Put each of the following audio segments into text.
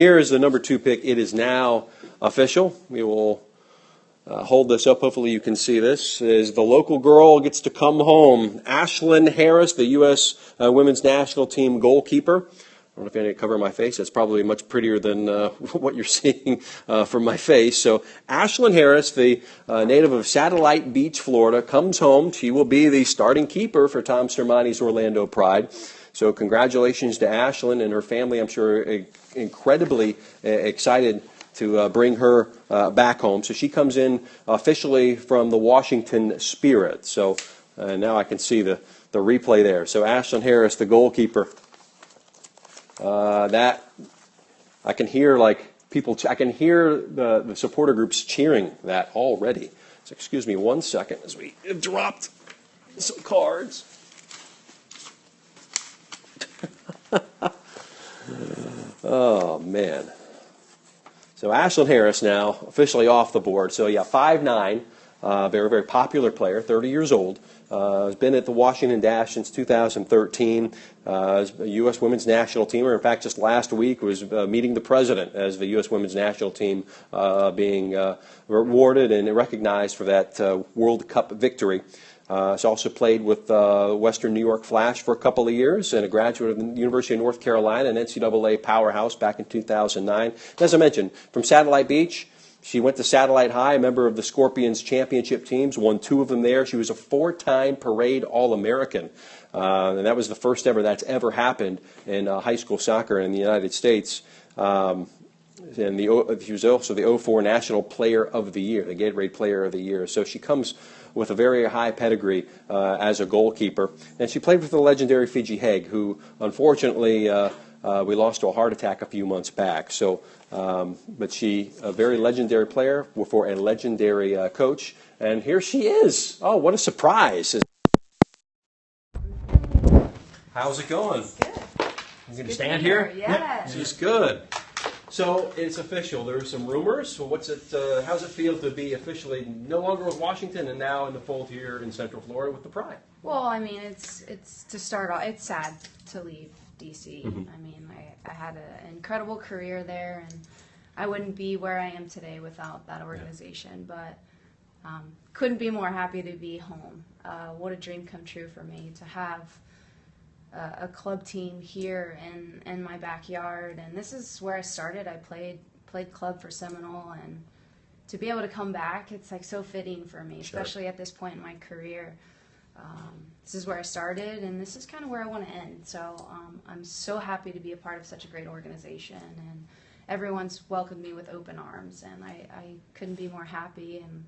Here is the number 2 pick. It is now official. We will hold this up. Hopefully you can see this. Is the local girl gets to come home. Ashlyn Harris, the U.S. Women's National Team goalkeeper. I don't know if I need to cover my face. That's probably much prettier than what you're seeing from my face. So Ashlyn Harris, the native of Satellite Beach, Florida, comes home. She will be the starting keeper for Tom Sermanni's Orlando Pride. So congratulations to Ashlyn and her family. I'm sure incredibly excited to bring her back home. So she comes in officially from the Washington Spirit. So now I can see the replay there. So Ashlyn Harris, the goalkeeper. That I can hear people. I can hear the supporter groups cheering that already. So excuse me 1 second as we dropped some cards. Oh, man. So Ashlyn Harris now officially off the board. So, yeah, 5'9", very, very popular player, 30 years old. Has been at the Washington Dash since 2013. A U.S. Women's National Teamer. In fact, just last week was meeting the president as the U.S. Women's National Team being rewarded and recognized for that World Cup victory. She's also played with Western New York Flash for a couple of years and a graduate of the University of North Carolina, an NCAA powerhouse back in 2009. As I mentioned, from Satellite Beach, she went to Satellite High, a member of the Scorpions championship teams, won 2 of them there. She was a 4-time parade All-American, and that was the first ever that's ever happened in high school soccer in the United States. And she was also the 04 National Player of the Year, the Gatorade Player of the Year. So she comes with a very high pedigree as a goalkeeper. And she played with the legendary Fiji Haig, who unfortunately we lost to a heart attack a few months back. So, but she, a very legendary player for a legendary coach. And here she is. Oh, what a surprise. How's it going? Good. You going to stand here? Yeah. She's good. So it's official. There are some rumors. So what's it? How's it feel to be officially no longer with Washington and now in the fold here in Central Florida with the Pride? Well, I mean, it's to start off. It's sad to leave DC. Mm-hmm. I mean, I had an incredible career there, and I wouldn't be where I am today without that organization. Yeah. But couldn't be more happy to be home. What a dream come true for me to have a club team here in my backyard, and this is where I started. I played club for Seminole, and to be able to come back, it's like so fitting for me, especially at this point in my career. This is where I started, and this is kind of where I want to end. So I'm so happy to be a part of such a great organization, and everyone's welcomed me with open arms, and I couldn't be more happy. And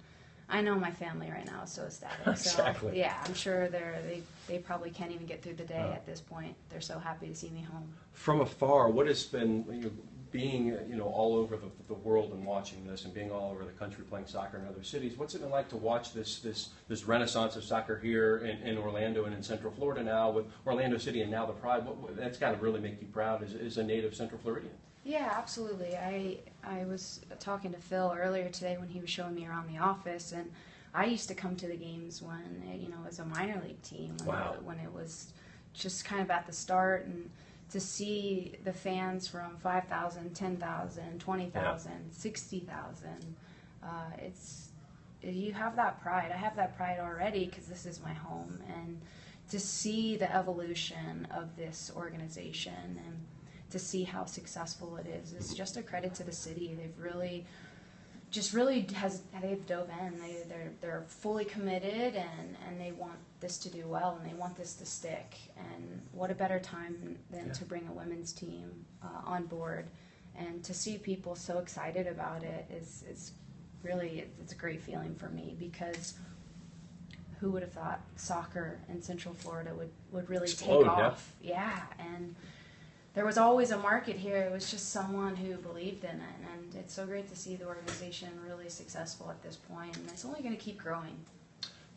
I know my family right now is so ecstatic. Exactly. So, yeah, I'm sure they probably can't even get through the day at this point. They're so happy to see me home. From afar, what has been being all over the world and watching this, and being all over the country playing soccer in other cities? What's it been like to watch this renaissance of soccer here in Orlando and in Central Florida now with Orlando City and now the Pride? That's got to really make you proud as a native Central Floridian. Yeah, absolutely. I was talking to Phil earlier today when he was showing me around the office, and I used to come to the games when it was a minor league team. When it was just kind of at the start, and to see the fans from 5,000, 10,000, 20,000, 60,000, you have that pride. I have that pride already because this is my home, and to see the evolution of this organization and to see how successful it is just a credit to the city. They've really they've dove in. They're fully committed, and they want this to do well, and they want this to stick. And what a better time than to bring a women's team on board, and to see people so excited about it is really, it's a great feeling for me, because who would have thought soccer in Central Florida would really explode, take off? Yeah, and there was always a market here. It was just someone who believed in it, and it's so great to see the organization really successful at this point, and it's only going to keep growing.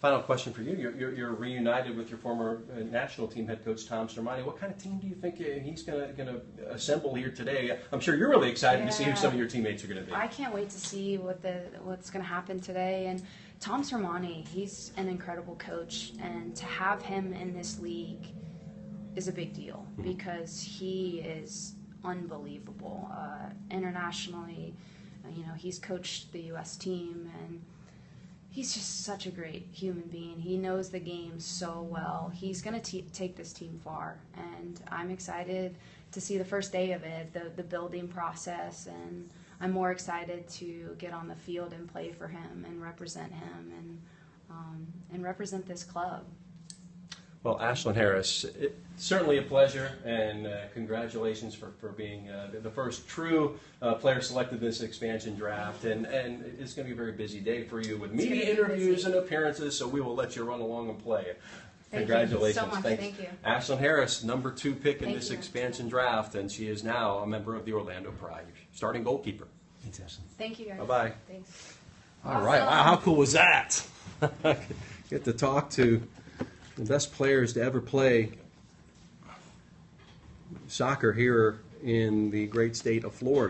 Final question for you. You're reunited with your former national team head coach, Tom Sermanni. What kind of team do you think he's going to assemble here today? I'm sure you're really excited to see who some of your teammates are going to be. I can't wait to see what's going to happen today. And Tom Sermanni, he's an incredible coach, and to have him in this league is a big deal, because he is unbelievable. Internationally, he's coached the U.S. team, and he's just such a great human being. He knows the game so well. He's going to take this team far, and I'm excited to see the first day of it, the building process, and I'm more excited to get on the field and play for him and represent him and represent this club. Well, Ashlyn Harris, certainly a pleasure, and congratulations for being the first true player selected in this expansion draft. And it's going to be a very busy day for you with media interviews and appearances, so we will let you run along and play. Congratulations. Thank you so much. Thank you. Ashlyn Harris, number 2 pick in this expansion draft, and she is now a member of the Orlando Pride, starting goalkeeper. Thanks, Ashlyn. Thank you, guys. Bye-bye. Thanks. All right. Wow, how cool was that? Get to talk to the best players to ever play soccer here in the great state of Florida.